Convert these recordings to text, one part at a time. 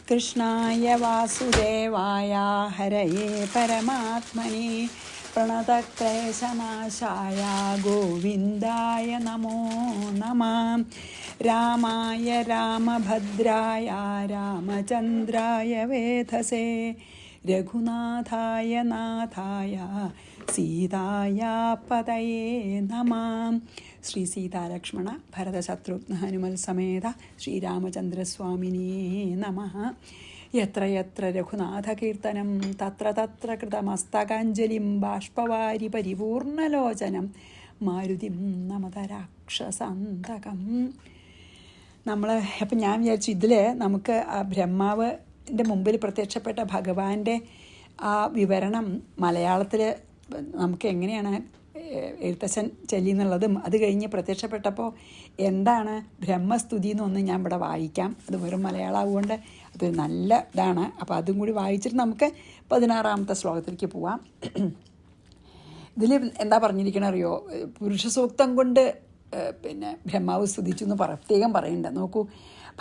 കൃഷ്ണായ വാസുദേവായ ഹരയേ പരമാത്മനെ പ്രണതക്ലേശനാശായ ഗോവിന്ദായ നമോ നമഃ. രാമായ രാമഭദ്രായ രാമചന്ദ്രായ വേധസേ രഘുനാഥായ നാഥായ സീതായ പതയേ നമഃ. ശ്രീ സീതാലക്ഷ്മണ ഭരതശത്രുഘ്ന ഹനുമൽ സമേത ശ്രീരാമചന്ദ്രസ്വാമിനേ നമഃ. യത്ര യത്ര രഘുനാഥകീർത്തനം തത്ര തത്ര കൃതമസ്തകാഞ്ജലിം ബാഷ്പവാരി പരിപൂർണലോചനം മാരുതിം നമത രാക്ഷസാന്തകം. അപ്പം ഞാൻ വിചാരിച്ചു ഇതിൽ നമുക്ക് ആ ബ്രഹ്മാവിൻ്റെ മുമ്പിൽ പ്രത്യക്ഷപ്പെട്ട ഭഗവാന്റെ ആ വിവരണം മലയാളത്തിൽ നമുക്ക് എങ്ങനെയാണ് എഴുത്തച്ഛൻ ചൊല്ലിയെന്നുള്ളതും അത് കഴിഞ്ഞ് പ്രത്യക്ഷപ്പെട്ടപ്പോൾ എന്താണ് ബ്രഹ്മസ്തുതി എന്നൊന്ന് ഞാൻ ഇവിടെ വായിക്കാം. അത് വെറും മലയാളമാവുകൊണ്ട് അത് നല്ല ഇതാണ്. അപ്പോൾ അതും കൂടി വായിച്ചിട്ട് നമുക്ക് 16ാമത്തെ ശ്ലോകത്തിലേക്ക് പോവാം. ഇതിൽ എന്താ പറഞ്ഞിരിക്കണറിയോ, പുരുഷ സൂക്തം കൊണ്ട് ബ്രഹ്മാവ് സ്തുതിച്ചു എന്ന് പ്രത്യേകം പറയുന്നുണ്ട്. നോക്കൂ,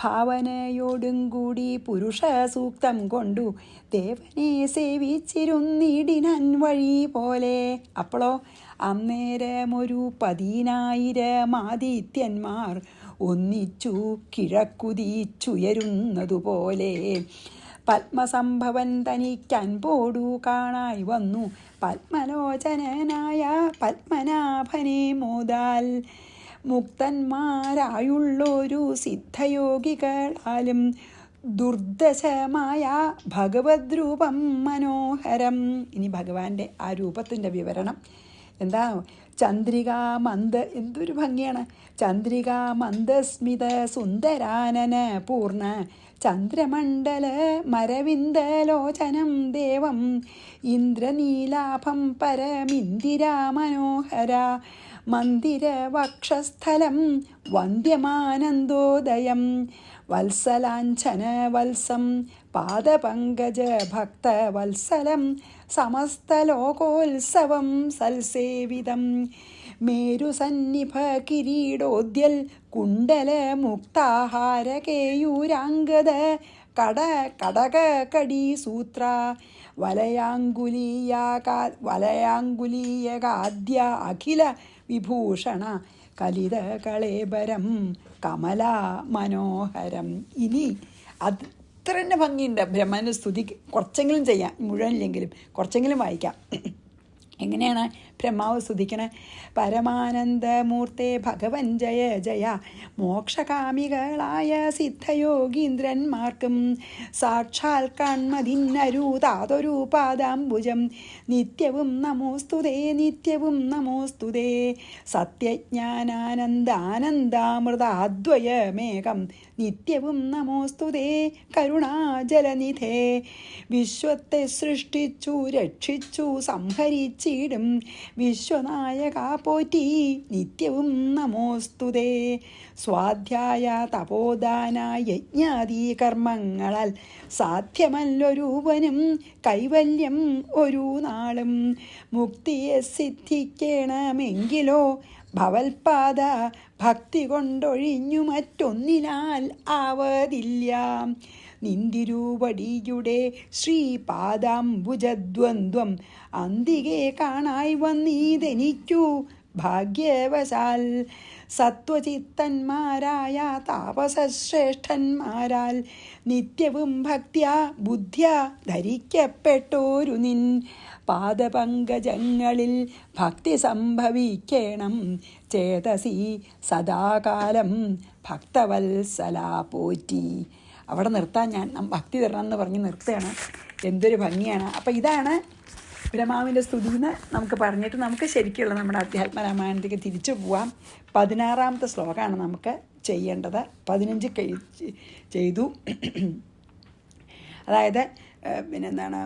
ഭാവനയോടും കൂടി പുരുഷ സൂക്തം കൊണ്ടു ദേവനെ സേവിച്ചിരുന്നിടിനൻ വഴി പോലെ. അപ്പോഴോ അന്നേരമൊരു 10,000 ആദിത്യന്മാർ ഒന്നിച്ചു കിഴക്കുതിച്ചുയരുന്നതുപോലെ പത്മസംഭവൻ തനിക്കൻപോടു കാണായി വന്നു പത്മലോചനനായ പത്മനാഭനെ മോദാൽ. മുക്തന്മാരായുള്ളൊരു സിദ്ധയോഗികളാലും ദുർദശമായ ഭഗവത് രൂപം മനോഹരം. ഇനി ഭഗവാന്റെ ആ രൂപത്തിൻ്റെ വിവരണം എന്താ? എന്തൊരു ഭംഗിയാണ്! ചന്ദ്രികാ മന്ദസ്മിത സുന്ദരാനന പൂർണ്ണ ചന്ദ്രമണ്ഡല മരവിന്ദലോചനം ദേവം ഇന്ദ്രനീലാഭം പരമിന്ദിരാ മനോഹര മന്ദിരവക്ഷസ്ഥലം വന്ദ്യമാനന്ദോദയം വത്സലാഞ്ചന വത്സം പാദപങ്കജ ഭക്തവത്സലം സമസ്തലോകോത്സവം സൽസേവിതം മേരുസന്നിഭ കിരീടോദ്യൽ കുണ്ടല മുക്താഹാരകേയൂരാംഗദ കടക സൂത്ര വലയാങ്കുലീയകാദ്യ അഖില വിഭൂഷണ കലിത കളേബരം കമലാ മനോഹരം. ഇനി അത്ര തന്നെ ഭംഗിയുണ്ട് ബ്രഹ്മന് സ്തുതി. കുറച്ചെങ്കിലും ചെയ്യാം, മുഴുവനില്ലെങ്കിലും കുറച്ചെങ്കിലും വായിക്കാം. എങ്ങനെയാണ് ബ്രഹ്മാവ് സ്തുതിക്കണേ? പരമാനന്ദമൂർത്തെ ഭഗവൻ ജയ ജയ മോക്ഷകാമികളായ സിദ്ധയോഗീന്ദ്രന്മാർക്കും സാക്ഷാൽ കൺമതിന്നരൂതാതൊരു പാദാംബുജം നിത്യവും നമോസ്തുതേ നിത്യവും നമോസ്തുതേ. സത്യജ്ഞാനാനന്ദാനന്ദാമൃതാദ്വയമേകം നിത്യവും നമോസ്തുതേ കരുണാജലനിധേ. വിശ്വത്തെ സൃഷ്ടിച്ചു രക്ഷിച്ചു സംഹരിച്ചിടും വിശ്വനായക പോറ്റി നിത്യവും നമോസ്തുതേ. സ്വാധ്യായ തപോദാന യജ്ഞാദി കർമ്മങ്ങളാൽ സാധ്യമല്ലൊരുവനും കൈവല്യം ഒരു നാളും. മുക്തിയെ സിദ്ധിക്കണമെങ്കിലോ ഭവൽപാദ ഭക്തി കൊണ്ടൊഴിഞ്ഞു മറ്റൊന്നിനാൽ ആവതില്ല. നിന്തിരുവടിയുടെ ശ്രീപാദാംബുജദ്വന്ദ്വം അന്തികെ കാണായി വന്നീതെനിക്കു ഭാഗ്യവശാൽ. സത്വചിത്തന്മാരായ താപസശ്രേഷ്ഠന്മാരാൽ നിത്യവും ഭക്ത്യാ ബുദ്ധ്യാ ധരിക്കപ്പെട്ടോരു നിൻ പാദപങ്കജങ്ങളിൽ ഭക്തി സംഭവിക്കണം ചേതസി സദാകാലം ഭക്തവത്സലാ പോറ്റി. അവിടെ നിർത്താൻ ഞാൻ ഭക്തി തരണം എന്ന് പറഞ്ഞ് നിർത്തുകയാണ്. എന്തൊരു ഭംഗിയാണ്! അപ്പം ഇതാണ് ബ്രഹ്മാവിൻ്റെ സ്തുതി എന്ന് നമുക്ക് പറഞ്ഞിട്ട് നമുക്ക് ശരിക്കുള്ള നമ്മുടെ അധ്യാത്മരാമായണത്തേക്ക് തിരിച്ചു പോവാം. 16ാമത്തെ ശ്ലോകമാണ് നമുക്ക് ചെയ്യേണ്ടത്. 15 ചെയ്തു. അതായത് പിന്നെന്താണ്,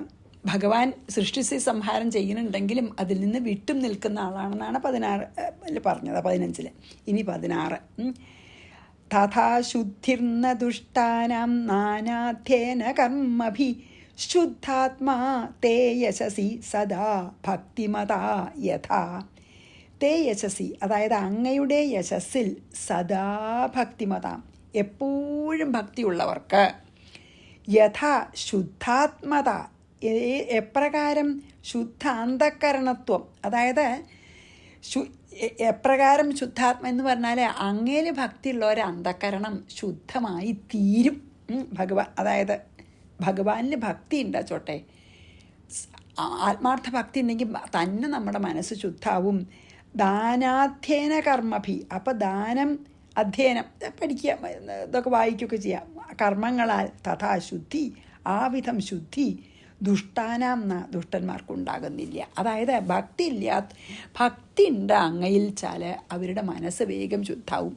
ഭഗവാൻ സൃഷ്ടിസ്ഥിതി സംഹാരം ചെയ്യുന്നുണ്ടെങ്കിലും അതിൽ നിന്ന് വിട്ടും നിൽക്കുന്ന ആളാണെന്നാണ് 16 പറഞ്ഞത്. 15 ഇനി 16. തഥാ ശുദ്ധിർന ദുഷ്ടാനാം നാനാധ്യേന കർമ്മഭി ശുദ്ധാത്മാ തേ യശസി സദാ ഭക്തിമതാ യഥാ. തേ യശസി അതായത് അങ്ങയുടെ യശസ്സിൽ സദാ ഭക്തിമതാം എപ്പോഴും ഭക്തിയുള്ളവർക്ക് യഥാ ശുദ്ധാത്മത, എപ്രകാരം ശുദ്ധാന്തഃകരണത്വം, അതായത് എപ്രകാരം ശുദ്ധാത്മ എന്ന് പറഞ്ഞാൽ അങ്ങേല് ഭക്തിയുള്ള ഒരു അന്ധക്കരണം ശുദ്ധമായി തീരും. അതായത് ഭഗവാനിൽ ഭക്തി ഉണ്ടാച്ചോട്ടെ, ആത്മാർത്ഥ ഭക്തി ഉണ്ടെങ്കിൽ തന്നെ നമ്മുടെ മനസ്സ് ശുദ്ധാവും. ദാനാധ്യയന കർമ്മഭി, അപ്പം ദാനം അധ്യയനം പഠിക്കുക, ഇതൊക്കെ വായിക്കുകയൊക്കെ ചെയ്യാം. കർമ്മങ്ങളാൽ തഥാ ശുദ്ധി, ആ വിധം ശുദ്ധി ദുഷ്ടാനാം ദുഷ്ടന്മാർക്കുണ്ടാകുന്നില്ല. അതായത് ഭക്തി ഉണ്ട് അങ്ങയിൽ വെച്ചാൽ അവരുടെ മനസ്സ് വേഗം ശുദ്ധാവും.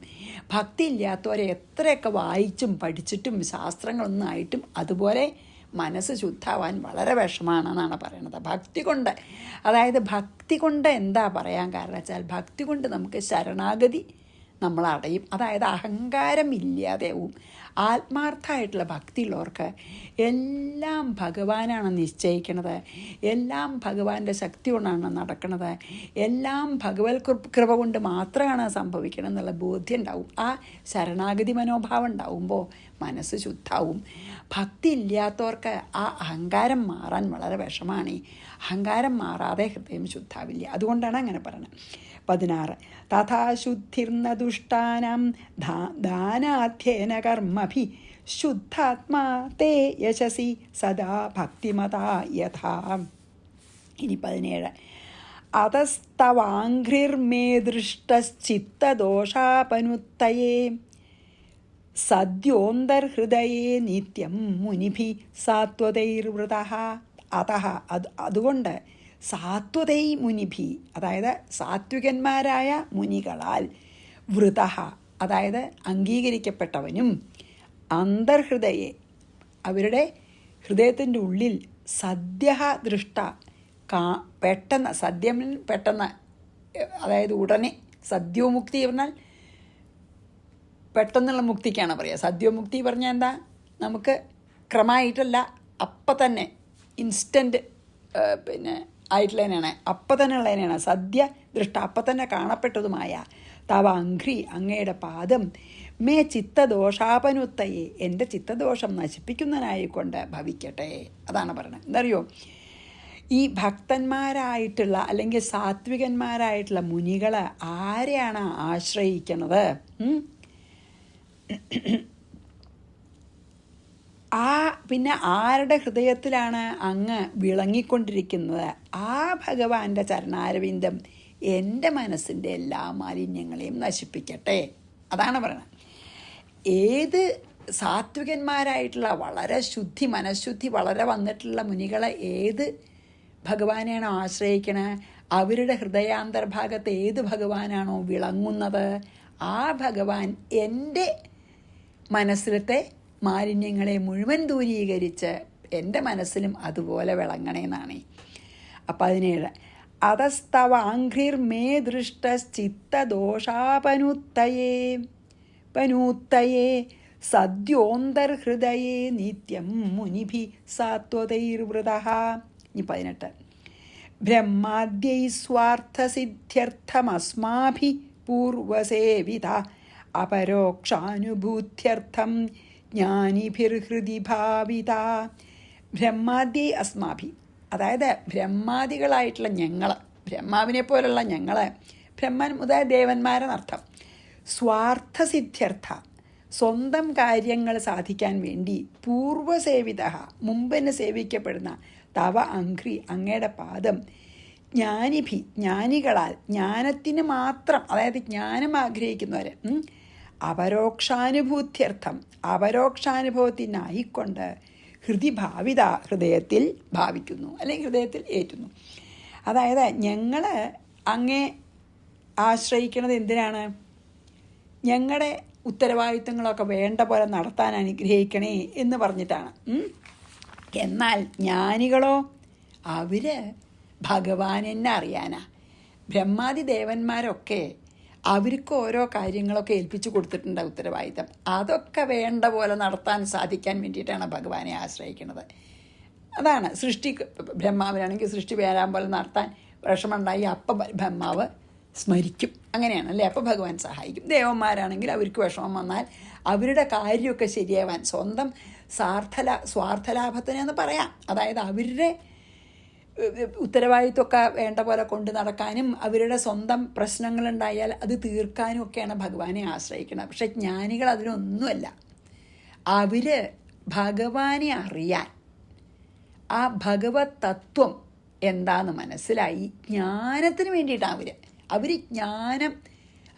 ഭക്തി ഇല്ലാത്തവരെ എത്രയൊക്കെ വായിച്ചും പഠിച്ചിട്ടും ശാസ്ത്രങ്ങളൊന്നും ആയിട്ടും അതുപോലെ മനസ്സ് ശുദ്ധാവാൻ വളരെ വിഷമാണെന്നാണ് പറയണത്. ഭക്തി കൊണ്ട്, അതായത് ഭക്തി കൊണ്ട് എന്താ പറയാൻ കാരണം വെച്ചാൽ ഭക്തി കൊണ്ട് നമുക്ക് ശരണാഗതി നമ്മൾ അടയും. അതായത് അഹങ്കാരം ഇല്ലാതെയാവും. ആത്മാർത്ഥമായിട്ടുള്ള ഭക്തിയുള്ളവർക്ക് എല്ലാം ഭഗവാനാണ് നിശ്ചയിക്കണത്, എല്ലാം ഭഗവാന്റെ ശക്തി കൊണ്ടാണ് നടക്കുന്നത്, എല്ലാം ഭഗവത് കൃപ കൊണ്ട് മാത്രമാണ് സംഭവിക്കണം എന്നുള്ള ബോധ്യം ഉണ്ടാവും. ആ ശരണാഗതി മനോഭാവം ഉണ്ടാവുമ്പോൾ മനസ്സ് ശുദ്ധാവും. ഭക്തി ഇല്ലാത്തവർക്ക് ആ അഹങ്കാരം മാറാൻ വളരെ വിഷമാണ്. അഹങ്കാരം മാറാതെ ഹൃദയം ശുദ്ധാവില്ല. അതുകൊണ്ടാണ് അങ്ങനെ പറയുന്നത്. 16 തഥാ ശുദ്ധിർന ദുഷ്ടാനാം ദാനാധ്യയന കർമ്മഭി ശുദ്ധാത്മാ തേ യശസി സദാ ഭക്തിമതാ യഥാ. ഇനി 17 അതസ്തവാഘ്രിർമേ ദൃഷ്ടശ്ചിത്തദോഷാപനുത്തയേ സദ്യോന്തർഹൃദയേ നിത്യം മുനിഭി സാത്വതൈർവൃതഃ. അതുകൊണ്ട് സാത്വതൈ മുനിഭി, അതായത് സാത്വികന്മാരായ മുനികളാൽ, വൃതഃ അതായത് അംഗീകരിക്കപ്പെട്ടവനും, അന്തർഹൃദയെ അവരുടെ ഹൃദയത്തിൻ്റെ ഉള്ളിൽ, സദ്യ ദൃഷ്ട പെട്ടെന്ന്, സദ്യം പെട്ടെന്ന്, അതായത് ഉടനെ, സദ്യോമുക്തി പറഞ്ഞാൽ പെട്ടെന്നുള്ള മുക്തിക്കാണ് പറയുക. സദ്യോമുക്തി പറഞ്ഞാൽ എന്താ, നമുക്ക് ക്രമമായിട്ടല്ല, അപ്പം തന്നെ ഇൻസ്റ്റൻറ്റ് ആയിട്ടുള്ളതിനാണ്, അപ്പം തന്നെ ഉള്ളതിനാണ് സദ്യ ദൃഷ്ട, അപ്പം തന്നെ കാണപ്പെട്ടതുമായ തവ അഘ്രി അങ്ങയുടെ പാദം മേ ചിത്തദോഷാപനുത്തയെ എൻ്റെ ചിത്തദോഷം നശിപ്പിക്കുന്നതിനായിക്കൊണ്ട് ഭവിക്കട്ടെ. അതാണ് പറയുന്നത്. എന്തറിയോ, ഈ ഭക്തന്മാരായിട്ടുള്ള അല്ലെങ്കിൽ സാത്വികന്മാരായിട്ടുള്ള മുനികളെ ആരെയാണ് ആശ്രയിക്കുന്നത്? പിന്നെ ആരുടെ ഹൃദയത്തിലാണ് അങ്ങ് വിളങ്ങിക്കൊണ്ടിരിക്കുന്നത്? ആ ഭഗവാന്റെ ചരണാരവിന്ദം എൻ്റെ മനസ്സിൻ്റെ എല്ലാ മാലിന്യങ്ങളെയും നശിപ്പിക്കട്ടെ. അതാണ് പറയുന്നത്. ഏത് സാത്വികന്മാരായിട്ടുള്ള വളരെ മനഃശുദ്ധി വളരെ വന്നിട്ടുള്ള മുനികളെ ഏത് ഭഗവാനെയാണോ ആശ്രയിക്കണേ, അവരുടെ ഹൃദയാന്തർഭാഗത്ത് ഏത് ഭഗവാനാണോ വിളങ്ങുന്നത്, ആ ഭഗവാൻ എൻ്റെ മനസ്സിലത്തെ മാലിന്യങ്ങളെ മുഴുവൻ ദൂരീകരിച്ച് എൻ്റെ മനസ്സിലും അതുപോലെ വിളങ്ങണേന്നാണ്. 17 അതസ്തവ ആഘ്രിർമേ ദൃഷ്ടശ്ചിത്തദോഷാപനുത്തയേ സദ്യോന്തർഹൃദയേ നിത്യം മുനിഭി സാത്വതൈർവൃതഃ. 18 ബ്രഹ്മാദ്യൈ സ്വാർത്ഥസിദ്ധ്യർത്ഥമസ്മാഭി പൂർവസേവിത അപരോക്ഷാനുഭൂത്യർത്ഥം ജ്ഞാനിഭിർഹൃദി ഭാവിത. ബ്രഹ്മാദ്യൈ അസ്മാഭി, അതായത് ബ്രഹ്മാദികളായിട്ടുള്ള ഞങ്ങൾ, ബ്രഹ്മാവിനെ പോലുള്ള ഞങ്ങൾ, ബ്രഹ്മൻ മുതൽ ദേവന്മാരെന്നർത്ഥം. സ്വാർത്ഥസിദ്ധ്യർത്ഥ സ്വന്തം കാര്യങ്ങൾ സാധിക്കാൻ വേണ്ടി, പൂർവസേവിത മുമ്പെന്ന് സേവിക്കപ്പെടുന്ന, തവ അഘ്രി അങ്ങയുടെ പാദം, ജ്ഞാനിഭി ജ്ഞാനികളാൽ, ജ്ഞാനത്തിന് മാത്രം, അതായത് ജ്ഞാനം ആഗ്രഹിക്കുന്നവർ, അപരോക്ഷാനുഭൂത്യർത്ഥം അപരോക്ഷാനുഭവത്തിനായിക്കൊണ്ട് ഹൃദിഭാവിത ഹൃദയത്തിൽ ഭാവിക്കുന്നു, അല്ലെങ്കിൽ ഹൃദയത്തിൽ ഏറ്റുന്നു. അതായത് ഞങ്ങൾ അങ്ങേ ആശ്രയിക്കുന്നത് എന്തിനാണ്? ഞങ്ങളുടെ ഉത്തരവാദിത്തങ്ങളൊക്കെ വേണ്ട പോലെ നടത്താൻ അനുഗ്രഹിക്കണേ എന്ന് പറഞ്ഞിട്ടാണ്. എന്നാൽ ജ്ഞാനികളോ, അവർ ഭഗവാൻ എന്നെ അറിയാനാ. ബ്രഹ്മാദി ദേവന്മാരൊക്കെ അവർക്ക് ഓരോ കാര്യങ്ങളൊക്കെ ഏൽപ്പിച്ചു കൊടുത്തിട്ടുണ്ട് ഉത്തരവാദിത്തം. അതൊക്കെ വേണ്ട പോലെ നടത്താൻ സാധിക്കാൻ വേണ്ടിയിട്ടാണ് ഭഗവാനെ ആശ്രയിക്കുന്നത്. അതാണ് സൃഷ്ടി. ബ്രഹ്മാവിനാണെങ്കിൽ സൃഷ്ടി വേരാൻ പോലെ നടത്താൻ വിഷമമുണ്ടായി അപ്പം ബ്രഹ്മാവ് സ്മരിക്കും, അങ്ങനെയാണല്ലേ, അപ്പം ഭഗവാൻ സഹായിക്കും. ദേവന്മാരാണെങ്കിൽ അവർക്ക് വിഷമം വന്നാൽ അവരുടെ കാര്യമൊക്കെ ശരിയാവാൻ, സ്വന്തം സ്വാർത്ഥലാഭത്തിനെന്ന് പറയാം. അതായത് അവരുടെ ഉത്തരവാദിത്വമൊക്കെ വേണ്ട പോലെ കൊണ്ട് നടക്കാനും അവരുടെ സ്വന്തം പ്രശ്നങ്ങളുണ്ടായാൽ അത് തീർക്കാനും ഒക്കെയാണ് ഭഗവാനെ ആശ്രയിക്കുന്നത്. പക്ഷെ ജ്ഞാനികൾ അതിനൊന്നുമല്ല. അവർ ഭഗവാനെ അറിയാൻ, ആ ഭഗവത് തത്വം എന്താന്ന് മനസ്സിലായി ജ്ഞാനത്തിന് വേണ്ടിയിട്ടാണ് അവർ ജ്ഞാനം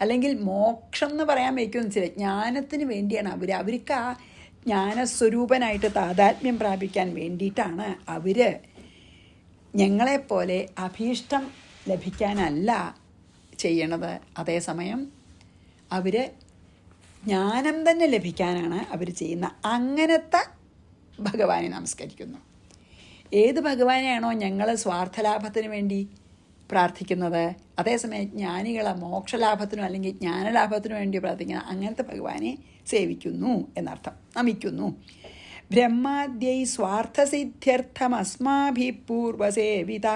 അല്ലെങ്കിൽ മോക്ഷം എന്ന് പറയാൻ വയ്ക്കുമെന്ന് വെച്ചാൽ ജ്ഞാനത്തിന് വേണ്ടിയാണ് അവർക്ക് ആ ജ്ഞാനസ്വരൂപനായിട്ട് താതാത്മ്യം പ്രാപിക്കാൻ വേണ്ടിയിട്ടാണ് അവർ ഞങ്ങളെപ്പോലെ അഭീഷ്ടം ലഭിക്കാനല്ല ചെയ്യണത്. അതേസമയം അവർ ജ്ഞാനം തന്നെ ലഭിക്കാനാണ് അവർ ചെയ്യുന്ന. അങ്ങനത്തെ ഭഗവാനെ നമസ്കരിക്കുന്നു. ഏത് ഭഗവാനെയാണോ ഞങ്ങൾ സ്വാർത്ഥലാഭത്തിന് വേണ്ടി പ്രാർത്ഥിക്കുന്നത്, അതേസമയം ജ്ഞാനികളെ മോക്ഷലാഭത്തിനോ അല്ലെങ്കിൽ ജ്ഞാനലാഭത്തിനു വേണ്ടി പ്രാർത്ഥിക്കുന്ന അങ്ങനത്തെ ഭഗവാനെ സേവിക്കുന്നു എന്നർത്ഥം, നമിക്കുന്നു. ബ്രഹ്മാദ്യൈ സ്വാർത്ഥസിദ്ധ്യർത്ഥമസ്മാഭിഃ പൂർവസേവിത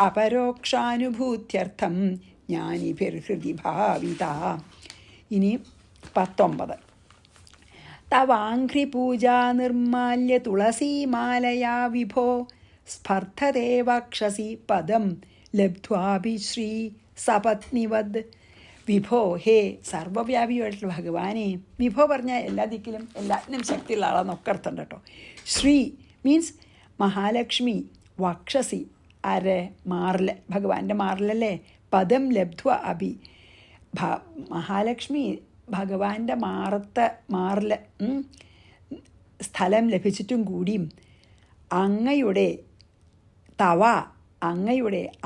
അപരോക്ഷാനുഭൂത്യർത്ഥം ജ്ഞാനിഭിർഹൃദി ഭാവിത. ഇനി 19. തവാഘ്രിപൂജാ നിർമാല്യ തുളസീമാലയാ വിഭോ സ്പർദ്ധതേ വക്ഷസി പദം ലബ്ധ്വാഭി ശ്രീ സപത്നിവദ്. വിഭോ, ഹേ സർവ്വവ്യാപിയായിട്ടുള്ള ഭഗവാനെ. വിഭോ പറഞ്ഞാൽ എല്ലാ ദിക്കിലും എല്ലാത്തിനും ശക്തിയുള്ള ആളെന്നൊക്കെ അർത്ഥം കേട്ടോ. ശ്രീ മീൻസ് മഹാലക്ഷ്മി, വക്ഷസി മാറിൽ, ഭഗവാന്റെ മാറിലല്ലേ. പദം ലബ്ധ്വ അഭി, മഹാലക്ഷ്മി ഭഗവാന്റെ മാറിൽ സ്ഥലം ലഭിച്ചിട്ടും കൂടിയും അങ്ങയുടെ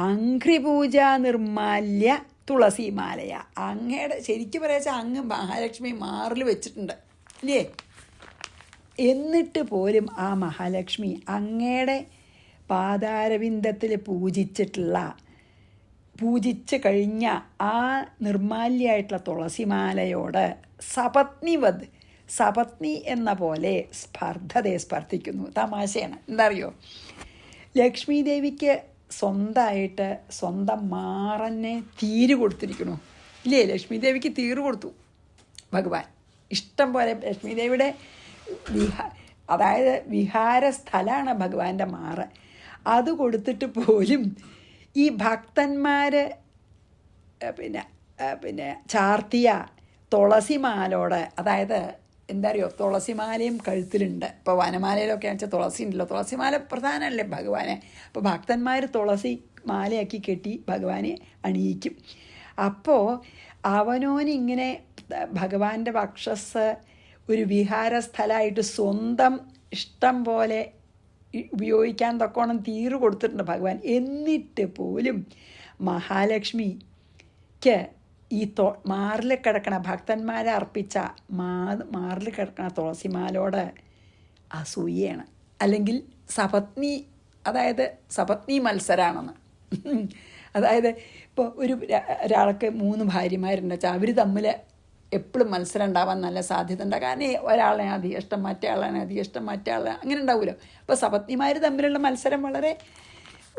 അഘ്രിപൂജ നിർമാല്യ തുളസിമാലയ, അങ്ങയുടെ ശരിക്കും പറയാച്ചാൽ അങ്ങ് മഹാലക്ഷ്മി മാറിൽ വെച്ചിട്ടുണ്ട് ഇല്ലേ. എന്നിട്ട് പോലും ആ മഹാലക്ഷ്മി അങ്ങയുടെ പാതാരവിന്ദത്തിൽ പൂജിച്ച് കഴിഞ്ഞ ആ നിർമാല്യമായിട്ടുള്ള തുളസിമാലയോട് സപത്നിവത്, സപത്നി എന്ന പോലെ സ്പർദ്ധിക്കുന്നു. തമാശയാണ്. എന്താ അറിയോ, ലക്ഷ്മി ദേവിക്ക് സ്വന്തമായിട്ട് സ്വന്തം മാറന്നെ തീര് കൊടുത്തിരിക്കണു ഇല്ലേ. ലക്ഷ്മി ദേവിക്ക് തീര് കൊടുത്തു ഭഗവാൻ. ഇഷ്ടം പോലെ ലക്ഷ്മി ദേവിയുടെ അതായത് വിഹാരസ്ഥലമാണ് ഭഗവാന്റെ മാറ്. അത് കൊടുത്തിട്ട് പോലും ഈ ഭക്തന്മാർ പിന്നെ ചാർത്തിയ തുളസിമാലോട്, അതായത് എന്താ അറിയോ, തുളസിമാലയും കഴുത്തിലുണ്ട്. ഇപ്പോൾ വനമാലയിലൊക്കെ വെച്ചാൽ തുളസി ഉണ്ടല്ലോ, തുളസിമാല പ്രധാനമല്ലേ ഭഗവാനെ. അപ്പോൾ ഭക്തന്മാർ തുളസി മാലയാക്കി കെട്ടി ഭഗവാനെ അണിയിക്കും. അപ്പോൾ അവനോനിങ്ങനെ ഭഗവാന്റെ വക്ഷസ് ഒരു വിഹാരസ്ഥലമായിട്ട് സ്വന്തം ഇഷ്ടം പോലെ ഉപയോഗിക്കാൻ തക്കോണം തീറ് കൊടുത്തിട്ടുണ്ട് ഭഗവാൻ. എന്നിട്ട് പോലും മഹാലക്ഷ്മിക്ക് ഈ മാറിൽ കിടക്കണ ഭക്തന്മാരെ അർപ്പിച്ച മാറിൽ കിടക്കണ തുളസിമാലോട് അസൂയയാണ്, അല്ലെങ്കിൽ സപത്നി, അതായത് സപത്നി മത്സരമാണെന്ന്. അതായത് ഇപ്പോൾ ഒരാൾക്ക് 3 ഭാര്യമാരുണ്ട് വെച്ചാൽ അവർ തമ്മിൽ എപ്പോഴും മത്സരം ഉണ്ടാവാൻ നല്ല സാധ്യത ഉണ്ട്. കാരണം ഒരാളെ അധികം ഇഷ്ടം, മറ്റേ ആളാണ് അധികം ഇഷ്ടം, മറ്റേ ആളെ അങ്ങനെ ഉണ്ടാവുമല്ലോ. അപ്പോൾ സപത്നിമാർ തമ്മിലുള്ള മത്സരം വളരെ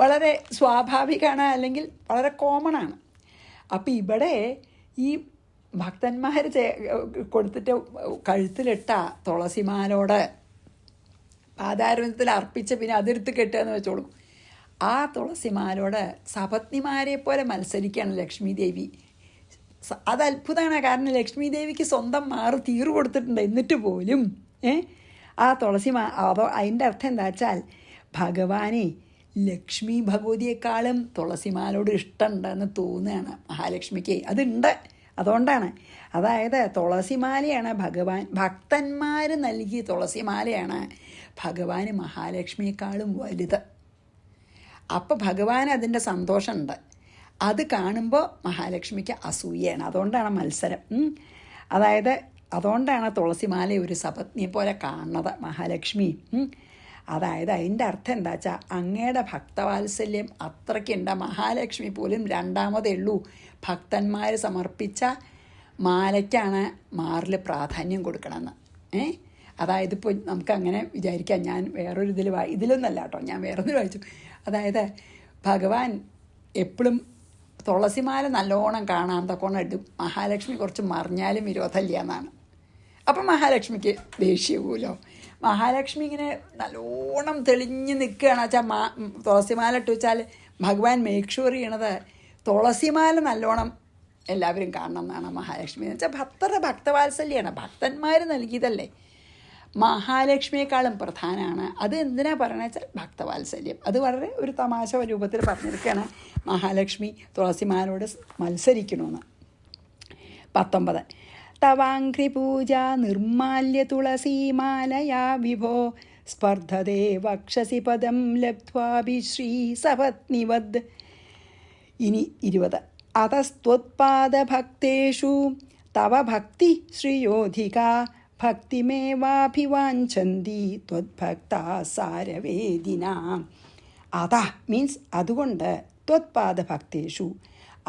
വളരെ സ്വാഭാവികമാണ്, അല്ലെങ്കിൽ വളരെ കോമൺ ആണ്. അപ്പം ഇവിടെ ഈ ഭക്തന്മാർ കൊടുത്തിട്ട് കഴുത്തിലിട്ട തുളസിമാലോട് പാതാരത്തിൽ അർപ്പിച്ച് പിന്നെ അതിർത്ത് കെട്ടുക എന്ന് വെച്ചോളൂ. ആ തുളസിമാലോട് സപത്നിമാരെ പോലെ മത്സരിക്കുകയാണ് ലക്ഷ്മി ദേവി. അത് അത്ഭുതമാണ്. കാരണം ലക്ഷ്മി ദേവിക്ക് സ്വന്തം മാറ് തീറ് കൊടുത്തിട്ടുണ്ട്. എന്നിട്ട് പോലും ആ അതോ അതിൻ്റെ അർത്ഥം എന്താ വെച്ചാൽ ഭഗവാനെ ലക്ഷ്മി ഭഗവതിയെക്കാളും തുളസിമാലോട് ഇഷ്ടമുണ്ടെന്ന് തോന്നുകയാണ് മഹാലക്ഷ്മിക്ക്. അതുണ്ട്, അതുകൊണ്ടാണ്. അതായത് തുളസിമാലയാണ് ഭക്തന്മാർ നൽകിയ തുളസിമാലയാണ് ഭഗവാന് മഹാലക്ഷ്മിയെക്കാളും വലുത്. അപ്പോൾ ഭഗവാൻ അതിൻ്റെ സന്തോഷമുണ്ട്. അത് കാണുമ്പോൾ മഹാലക്ഷ്മിക്ക് അസൂയയാണ്. അതുകൊണ്ടാണ് മത്സരം. അതായത് അതുകൊണ്ടാണ് തുളസിമാല ഒരു സപത്നിയെ പോലെ കാണുന്നത് മഹാലക്ഷ്മി. അതായത് അതിൻ്റെ അർത്ഥം എന്താ വെച്ചാൽ അങ്ങയുടെ ഭക്തവാത്സല്യം അത്രയ്ക്കുണ്ട്. മഹാലക്ഷ്മി പോലും 2ാമതേ ഉള്ളൂ. ഭക്തന്മാർ സമർപ്പിച്ച മാലയ്ക്കാണ് മാറിൽ പ്രാധാന്യം കൊടുക്കണമെന്ന്. അതായത് ഇപ്പോൾ നമുക്കങ്ങനെ വിചാരിക്കാം. ഞാൻ വേറൊരു ഇതിലൊന്നല്ല കേട്ടോ, ഞാൻ വേറൊന്നും വായിച്ചു. അതായത് ഭഗവാൻ എപ്പോഴും തുളസിമാല നല്ലോണം കാണാൻ തക്കോണം ഇടും. മഹാലക്ഷ്മി കുറച്ച് മറിഞ്ഞാലും വിരോധമില്ല എന്നാണ്. അപ്പം മഹാലക്ഷ്മിക്ക് ദേഷ്യവുമല്ലോ. മഹാലക്ഷ്മി ഇങ്ങനെ നല്ലോണം തെളിഞ്ഞ് നിൽക്കുകയാണ് വെച്ചാൽ തുളസിമാല ഇട്ട് വെച്ചാൽ ഭഗവാൻ മേക്ക് ഷുവർ ചെയ്യണത് തുളസിമാല നല്ലോണം എല്ലാവരും കാണണം എന്നാണ് മഹാലക്ഷ്മി എന്ന് വെച്ചാൽ ഭക്തരുടെ ഭക്തവാത്സല്യമാണ്, ഭക്തന്മാർ നൽകിയതല്ലേ. മഹാലക്ഷ്മിയെക്കാളും പ്രധാനമാണ്. അത് എന്തിനാ പറയണത് വെച്ചാൽ ഭക്തവാത്സല്യം. അത് വളരെ ഒരു തമാശ രൂപത്തിൽ പറഞ്ഞിരിക്കുകയാണ് മഹാലക്ഷ്മി തുളസിമാലോട് മത്സരിക്കണമെന്ന്. 19 തവാംഘ്രിപൂജ നിർമാല്യ തുളസീമാലയാ വിഭോ സ്പർദ്ധതേ വക്ഷസി പദം ലബ്ധ്വാഭി ശ്രീ സപത്നിവദ്. ഇനി 20 അതസ്ത്വത്പാദഭക്തേഷു തവ ഭക്തി ശ്രിയോധിക ഭക്തിമേവാഭിവാഞ്ചന്തി ത്വദ്ഭക്ത സാരവേദിന. അതാ മീൻസ് അതുകൊണ്ട്, ത്വത്പാദഭക്തേഷു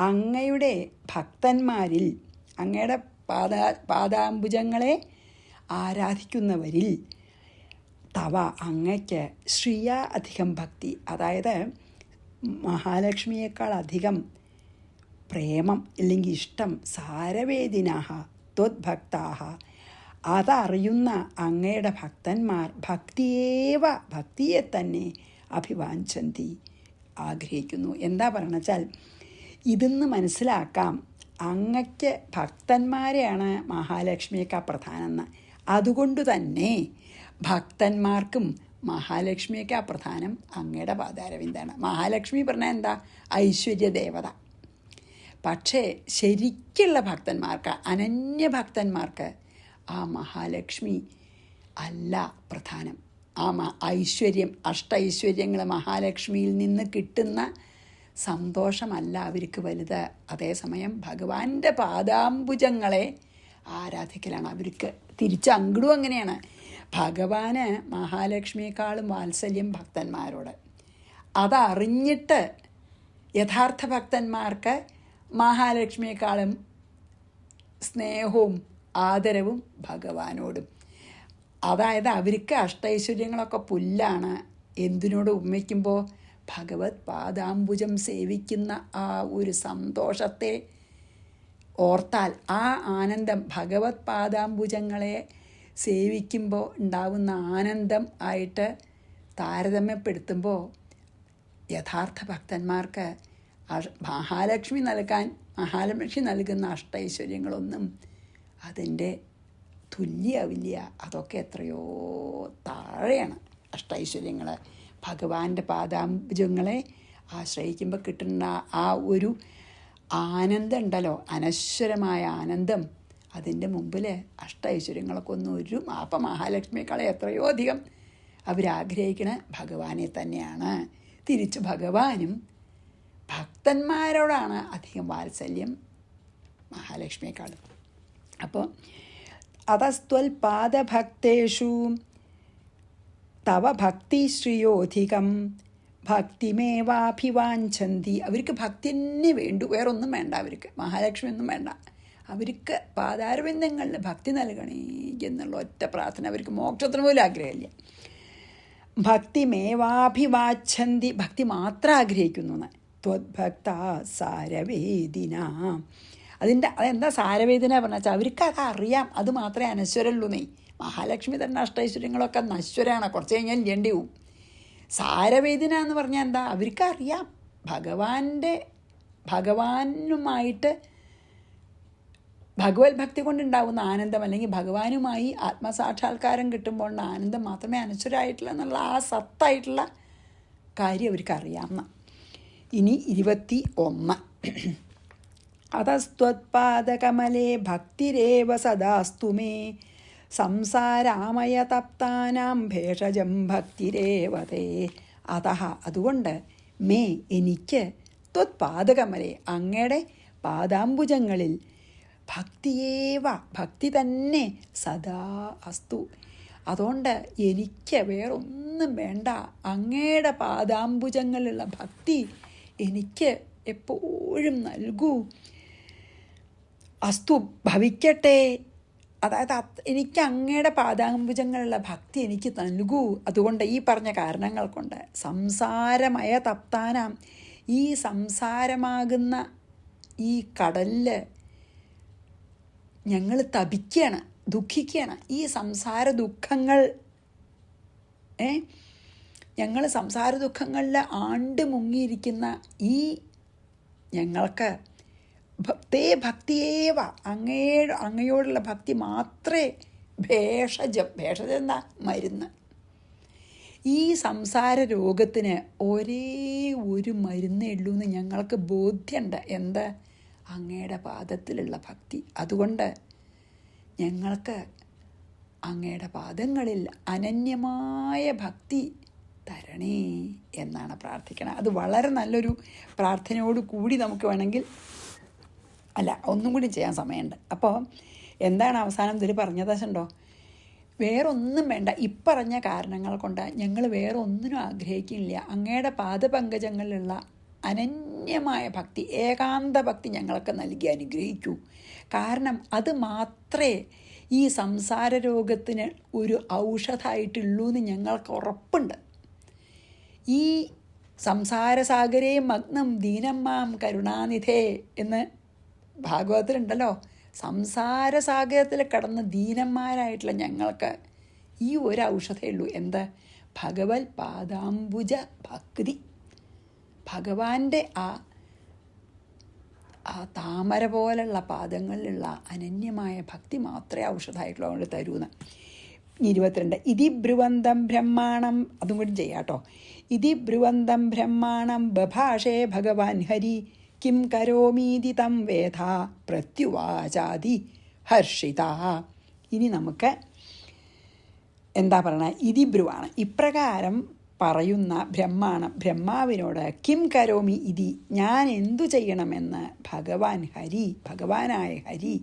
അങ്ങയുടെ ഭക്തന്മാരിൽ, അങ്ങയുടെ പാദാംബുജങ്ങളെ ആരാധിക്കുന്നവരിൽ, തവ അങ്ങയ്ക്ക് ശ്രിയ അധികം ഭക്തി, അതായത് മഹാലക്ഷ്മിയേക്കാൾ അധികം പ്രേമം അല്ലെങ്കിൽ ഇഷ്ടം, സാരവേദിനാഹ ത്വദ്ഭക്താഹ അതറിയുന്ന അങ്ങയുടെ ഭക്തന്മാർ ഭക്തിയെ തന്നെ അഭിവാഞ്ചന്തി ആഗ്രഹിക്കുന്നു. എന്താ പറയണ വെച്ചാൽ ഇതിന്ന് മനസ്സിലാക്കാം അങ്ങയ്ക്ക് ഭക്തന്മാരെയാണ് മഹാലക്ഷ്മിയേക്കാൾ പ്രധാനമെന്ന്. അതുകൊണ്ട് തന്നെ ഭക്തന്മാർക്കും മഹാലക്ഷ്മിയേക്കാൾ പ്രധാനം അങ്ങയുടെ പാദാരവിന്ദാണ്. മഹാലക്ഷ്മി പറഞ്ഞാൽ എന്താ? ഐശ്വര്യദേവത. പക്ഷേ ശരിക്കുള്ള ഭക്തന്മാർക്ക്, അനന്യഭക്തന്മാർക്ക് ആ മഹാലക്ഷ്മി അല്ല പ്രധാനം. ആ ഐശ്വര്യം, അഷ്ടൈശ്വര്യങ്ങൾ മഹാലക്ഷ്മിയിൽ നിന്ന് കിട്ടുന്ന സന്തോഷമല്ല അവർക്ക് വലുത്. അതേസമയം ഭഗവാന്റെ പാദാംബുജങ്ങളെ ആരാധിക്കലാണ് അവർക്ക്. തിരിച്ച് അങ്ങടും അങ്ങനെയാണ്. ഭഗവാന് മഹാലക്ഷ്മിയെക്കാളും വാത്സല്യം ഭക്തന്മാരോട്. അതറിഞ്ഞിട്ട് യഥാർത്ഥ ഭക്തന്മാർക്ക് മഹാലക്ഷ്മിയെക്കാളും സ്നേഹവും ആദരവും ഭഗവാനോടും. അതായത് അവർക്ക് അഷ്ടൈശ്വര്യങ്ങളൊക്കെ പുല്ലാണ്. എന്തിനോട് ഉമ്മയ്ക്കുമ്പോൾ ഭഗവത് പാദാംബുജം സേവിക്കുന്ന ആ ഒരു സന്തോഷത്തെ ഓർത്താൽ, ആ ആനന്ദം ഭഗവത് പാദാംബുജങ്ങളെ സേവിക്കുമ്പോൾ ഉണ്ടാവുന്ന ആനന്ദം ആയിട്ട് താരതമ്യപ്പെടുത്തുമ്പോൾ യഥാർത്ഥ ഭക്തന്മാർക്ക് മഹാലക്ഷ്മി നൽകുന്ന അഷ്ടൈശ്വര്യങ്ങളൊന്നും അതിൻ്റെ തുല്യാവില്ല. അതൊക്കെ എത്രയോ താഴെയാണ് അഷ്ടൈശ്വര്യങ്ങൾ. ഭഗവാന്റെ പാദാംബുജങ്ങളെ ആശ്രയിക്കുമ്പോൾ കിട്ടുന്ന ആ ഒരു ആനന്ദം ഉണ്ടല്ലോ, അനശ്വരമായ ആനന്ദം, അതിൻ്റെ മുമ്പിൽ അഷ്ടൈശ്വര്യങ്ങളൊക്കെ ഒന്നും അപ്പം മഹാലക്ഷ്മിയെക്കാളെ എത്രയോ അധികം അവരാഗ്രഹിക്കണ ഭഗവാനെ തന്നെയാണ്. തിരിച്ച് ഭഗവാനും ഭക്തന്മാരോടാണ് അധികം വാത്സല്യം മഹാലക്ഷ്മിയെക്കാളും. അപ്പോൾ അതസ്ത്വൽ പാദഭക്തേഷു തവ ഭക്തി ശ്രിയോധികം ഭക്തിമേവാഭിവാഞ്ചന്തി. അവർക്ക് ഭക്തി തന്നെ വേണ്ടു, വേറൊന്നും വേണ്ട. അവർക്ക് മഹാലക്ഷ്മി ഒന്നും വേണ്ട. അവർക്ക് പാദാരവിന്ദങ്ങളിൽ ഭക്തി നൽകണേ എന്നുള്ള ഒറ്റ പ്രാർത്ഥന. അവർക്ക് മോക്ഷത്തിന് പോലും ആഗ്രഹമില്ല. ഭക്തിമേവാഭിവാച്ഛന്തി, ഭക്തി മാത്രം ആഗ്രഹിക്കുന്നു. ത്വദ്ഭക്ത സാരവേദിന. അതെന്താ സാരവേദന പറഞ്ഞാൽ വെച്ചാൽ അവർക്ക് അതറിയാം. അത് മാത്രമേ അനശ്വരമുള്ളൂ. മഹാലക്ഷ്മി തന്നെ അഷ്ടൈശ്വര്യങ്ങളൊക്കെ നശ്വരമാണ്, കുറച്ച് കഴിഞ്ഞാൽ ഇല്ലേണ്ടി പോവും. സാരവേദന എന്ന് പറഞ്ഞാൽ എന്താ? അവർക്കറിയാം ഭഗവാനുമായിട്ട് ഭഗവത് ഭക്തി കൊണ്ടുണ്ടാകുന്ന ആനന്ദം, അല്ലെങ്കിൽ ഭഗവാനുമായി ആത്മസാക്ഷാത്കാരം കിട്ടുമ്പോൾ ആനന്ദം മാത്രമേ അനശ്വരമായിട്ടുള്ള എന്നുള്ള ആ സത്തായിട്ടുള്ള കാര്യം അവർക്കറിയാമെന്ന. ഇനി 21 അതസ്ത്വത്പാദകമലേ ഭക്തിരേവ സദാസ്തു മേ സംസാരാമയ തപ്താനാം ഭേഷജം ഭക്തിരേവതേ. അതുകൊണ്ട് മേ എനിക്ക് ത്വത്പാദകമലേ അങ്ങയുടെ പാദാംബുജങ്ങളിൽ ഭക്തി തന്നെ സദാ അസ്തു. അതുകൊണ്ട് എനിക്ക് വേറൊന്നും വേണ്ട. അങ്ങയുടെ പാദാംബുജങ്ങളിലുള്ള ഭക്തി എനിക്ക് എപ്പോഴും നൽകൂ. അസ്തു ഭവിക്കട്ടെ. അതായത് എനിക്ക് അങ്ങയുടെ പാദാംബുജങ്ങളിലുള്ള ഭക്തി എനിക്ക് നൽകൂ. അതുകൊണ്ട് ഈ പറഞ്ഞ കാരണങ്ങൾ കൊണ്ട് സംസാരമയ തപ്താനാം, ഈ സംസാരമാകുന്ന ഈ കടലിൽ ഞങ്ങൾ തപിക്കുകയാണ്, ദുഃഖിക്കുകയാണ്. ഈ സംസാര ദുഃഖങ്ങൾ ഞങ്ങൾ സംസാര ദുഃഖങ്ങളിൽ ആണ്ട് മുങ്ങിയിരിക്കുന്ന ഈ ഞങ്ങൾക്ക് ഭക്തിയേവ അങ്ങയോടുള്ള ഭക്തി മാത്രമേ ഭേഷജം എന്താ മരുന്ന്. ഈ സംസാര രോഗത്തിന് ഒരേ ഒരു മരുന്നേ ഉള്ളൂ എന്ന് ഞങ്ങൾക്ക് ബോധ്യമുണ്ട്. എന്താ? അങ്ങയുടെ പാദത്തിലുള്ള ഭക്തി. അതുകൊണ്ട് ഞങ്ങൾക്ക് അങ്ങയുടെ പാദങ്ങളിൽ അനന്യമായ ഭക്തി തരണേ എന്നാണ് പ്രാർത്ഥിക്കണം. അത് വളരെ നല്ലൊരു പ്രാർത്ഥനയോട് കൂടി നമുക്ക് വേണമെങ്കിൽ ഒന്നും കൂടി ചെയ്യാൻ സമയമുണ്ട്. അപ്പോൾ എന്താണ് അവസാനം ഇതിൽ പറഞ്ഞതുണ്ടോ? വേറൊന്നും വേണ്ട. ഇപ്പറഞ്ഞ കാരണങ്ങൾ കൊണ്ട് ഞങ്ങൾ വേറെ ഒന്നിനും ആഗ്രഹിക്കുന്നില്ല. അങ്ങയുടെ പാദപങ്കജങ്ങളിലുള്ള അനന്യമായ ഭക്തി, ഏകാന്ത ഭക്തി ഞങ്ങൾക്ക് നൽകി അനുഗ്രഹിക്കൂ. കാരണം അത് മാത്രമേ ഈ സംസാര രോഗത്തിന് ഒരു ഔഷധമായിട്ടുള്ളൂ എന്ന് ഞങ്ങൾക്ക് ഉറപ്പുണ്ട്. ഈ സംസാരസാഗരേ മഗ്നം ദീനമ്മാം കരുണാനിധേ എന്ന് ഭാഗവതത്തിലുണ്ടല്ലോ. സംസാരസാഗരത്തിൽ കടന്ന് ദീനന്മാരായിട്ടുള്ള ഞങ്ങൾക്ക് ഈ ഒരു ഔഷധമേ ഉള്ളൂ. എന്താ? ഭഗവത് പാദാംബുജ ഭക്തി. ഭഗവാന്റെ ആ താമര പോലുള്ള പാദങ്ങളിലുള്ള അനന്യമായ ഭക്തി മാത്രമേ ഔഷധമായിട്ടുള്ള കൊണ്ട് തരൂന്ന്. 22 ഇതി ബ്രുവന്തം ബ്രഹ്മാണം. അതും കൂടി ചെയ്യാട്ടോ. ഇതി ബ്രുവന്തം ബ്രഹ്മാണം ബഭാഷേ ഭഗവാൻ ഹരി കിം കരോമീതി തം വേദ പ്രത്യുവാചാതി ഹർഷിത. ഇനി നമുക്ക് എന്താ പറയണ? ഇതി ബ്രുവാണ്. ഇപ്രകാരം പറയുന്ന ബ്രഹ്മാവിനോട് കിം കരോമി ഇതി, ഞാൻ എന്തു ചെയ്യണമെന്ന് ഭഗവാനായ ഹരി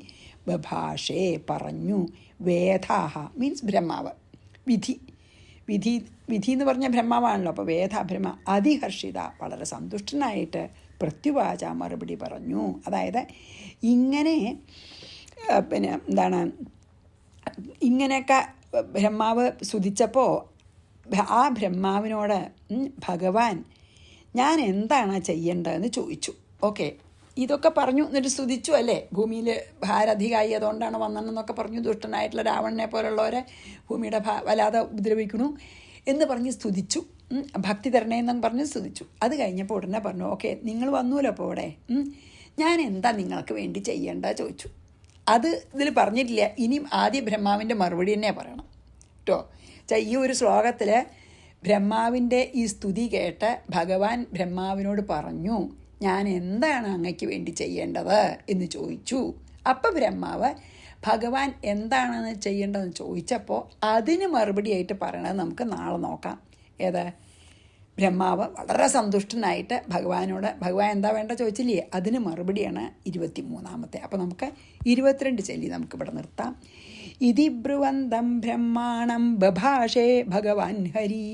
ബഭാഷേ പറഞ്ഞു. വേദാഹ മീൻസ് ബ്രഹ്മാവ്, വിധി എന്ന് പറഞ്ഞ ബ്രഹ്മാവാണല്ലോ. അപ്പോൾ ബ്രഹ്മ അതിഹർഷിത, വളരെ സന്തുഷ്ടനായിട്ട് പ്രത്യുവാച മറുപടി പറഞ്ഞു. അതായത് ഇങ്ങനെ ഇങ്ങനെയൊക്കെ ബ്രഹ്മാവ് സ്തുതിച്ചപ്പോൾ ആ ബ്രഹ്മാവിനോട് ഭഗവാൻ ഞാൻ എന്താണ് ചെയ്യേണ്ടതെന്ന് ചോദിച്ചു. ഓക്കെ, ഇതൊക്കെ പറഞ്ഞു. എന്നിട്ട് സ്തുതിച്ചു അല്ലേ? ഭൂമിയിൽ ഭാരധികായി അതുകൊണ്ടാണ് വന്നതെന്നൊക്കെ പറഞ്ഞു. ദുഷ്ടനായിട്ടുള്ള രാവണനെ പോലുള്ളവരെ ഭൂമിയുടെ വല്ലാതെ ഉപദ്രവിക്കണു എന്ന് പറഞ്ഞ് സ്തുതിച്ചു. ഭക്തി തരണേന്നും പറഞ്ഞ് സ്തുതിച്ചു. അത് കഴിഞ്ഞപ്പോൾ ഉടനെ പറഞ്ഞു, ഓക്കെ നിങ്ങൾ വന്നൂല്ലോ അപ്പോൾ ഇവിടെ, ഞാൻ എന്താ നിങ്ങൾക്ക് വേണ്ടി ചെയ്യേണ്ടത് ചോദിച്ചു. അത് ഇതിൽ പറഞ്ഞിട്ടില്ല. ഇനിയും ആദ്യം ബ്രഹ്മാവിൻ്റെ മറുപടി തന്നെ പറയണം കേട്ടോ. ഈ ഒരു ശ്ലോകത്തിൽ ബ്രഹ്മാവിൻ്റെ ഈ സ്തുതി കേട്ട് ഭഗവാൻ ബ്രഹ്മാവിനോട് പറഞ്ഞു, ഞാൻ എന്താണ് അങ്ങയ്ക്ക് വേണ്ടി ചെയ്യേണ്ടത് എന്ന് ചോദിച്ചു. അപ്പം ബ്രഹ്മാവ് ഭഗവാൻ എന്താണെന്ന് ചെയ്യേണ്ടതെന്ന് ചോദിച്ചപ്പോൾ അതിന് മറുപടിയായിട്ട് പറയണത് നമുക്ക് നാളെ നോക്കാം. ഏത്? ബ്രഹ്മാവ് വളരെ സന്തുഷ്ടനായിട്ട് ഭഗവാൻ എന്താ വേണ്ട ചോദിച്ചില്ലേ, അതിന് മറുപടിയാണ് 23. അപ്പോൾ നമുക്ക് 22 ചൊല്ലി നമുക്കിവിടെ നിർത്താം. ഇതി ബ്രുവന്തം ബ്രഹ്മാണം ബഭാഷേ ഭഗവാൻ ഹരി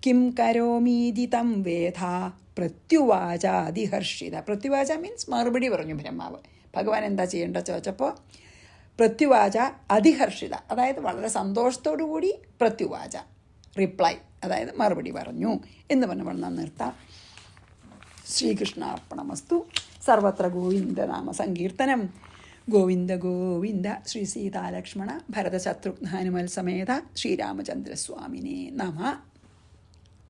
കിം കരോമീതി തം വേദ പ്രത്യുവാചാതിഹർഷിത. പ്രത്യുവാച മീൻസ് മറുപടി പറഞ്ഞു ബ്രഹ്മാവ്. ഭഗവാൻ എന്താ ചെയ്യേണ്ടത് ചോദിച്ചപ്പോൾ പ്രത്യുവാച അതിഹർഷിത, അതായത് വളരെ സന്തോഷത്തോടു കൂടി പ്രത്യുവാച റിപ്ലൈ, അതായത് മറുപടി പറഞ്ഞു എന്ന് പറഞ്ഞ് നിർത്താം. ശ്രീകൃഷ്ണാർപ്പണമസ്തു. സർവത്ര ഗോവിന്ദനാമ സങ്കീർത്തനം. ഗോവിന്ദ ഗോവിന്ദ. ശ്രീ സീതാലക്ഷ്മണ ഭരതശത്രുഘ്ന ഹനുമൽ സമേത ശ്രീരാമചന്ദ്രസ്വാമിനേ നമഃ.